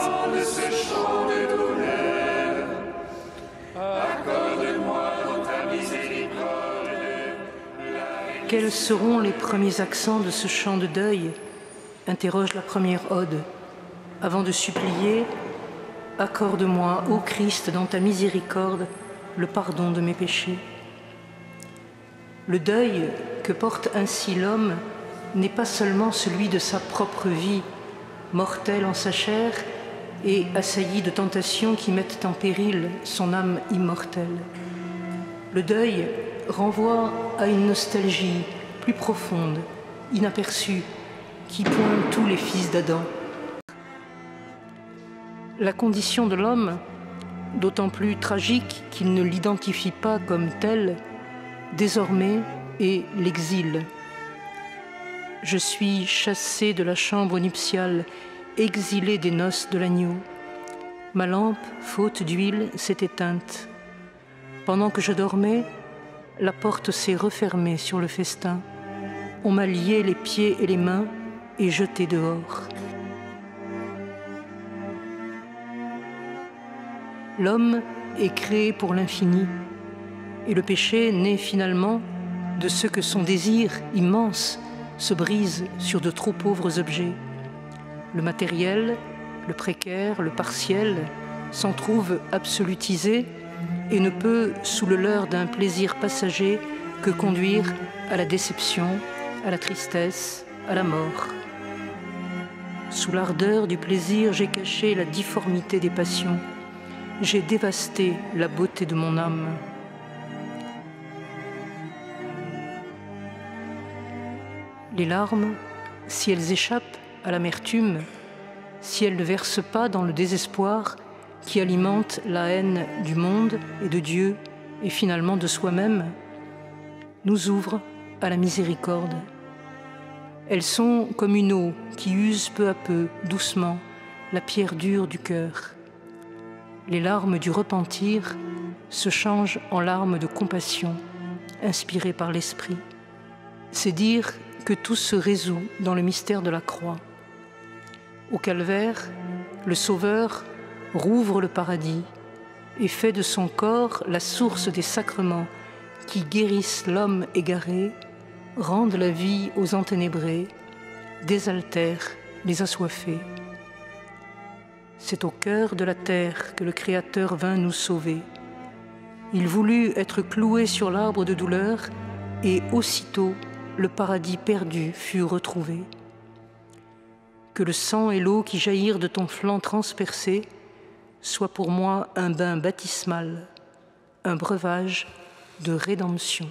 entende ce chant de douleur. Accorde-moi dans ta miséricorde. Quels seront les premiers accents de ce chant de deuil? Interroge la première ode, avant de supplier « Accorde-moi, ô Christ, dans ta miséricorde, le pardon de mes péchés ». Le deuil que porte ainsi l'homme n'est pas seulement celui de sa propre vie, mortel en sa chair et assailli de tentations qui mettent en péril son âme immortelle. Le deuil renvoie à une nostalgie plus profonde, inaperçue, qui pointe tous les fils d'Adam. La condition de l'homme, d'autant plus tragique qu'il ne l'identifie pas comme tel, désormais est l'exil. Je suis chassé de la chambre nuptiale, exilé des noces de l'agneau. Ma lampe, faute d'huile, s'est éteinte. Pendant que je dormais, la porte s'est refermée sur le festin. On m'a lié les pieds et les mains et jeté dehors. L'homme est créé pour l'infini, et le péché naît finalement de ce que son désir immense se brise sur de trop pauvres objets. Le matériel, le précaire, le partiel s'en trouve absolutisé et ne peut, sous le leurre d'un plaisir passager, que conduire à la déception, à la tristesse, à la mort. Sous l'ardeur du plaisir, j'ai caché la difformité des passions. J'ai dévasté la beauté de mon âme. Les larmes, si elles échappent à l'amertume, si elles ne versent pas dans le désespoir qui alimente la haine du monde et de Dieu et finalement de soi-même, nous ouvrent à la miséricorde. Elles sont comme une eau qui use peu à peu, doucement, la pierre dure du cœur. Les larmes du repentir se changent en larmes de compassion, inspirées par l'Esprit. C'est dire que tout se résout dans le mystère de la croix. Au calvaire, le Sauveur rouvre le paradis et fait de son corps la source des sacrements qui guérissent l'homme égaré, rendent la vie aux enténébrés, désaltèrent les assoiffés. C'est au cœur de la terre que le Créateur vint nous sauver. Il voulut être cloué sur l'arbre de douleur et aussitôt le paradis perdu fut retrouvé. Que le sang et l'eau qui jaillirent de ton flanc transpercé soient pour moi un bain baptismal, un breuvage de rédemption.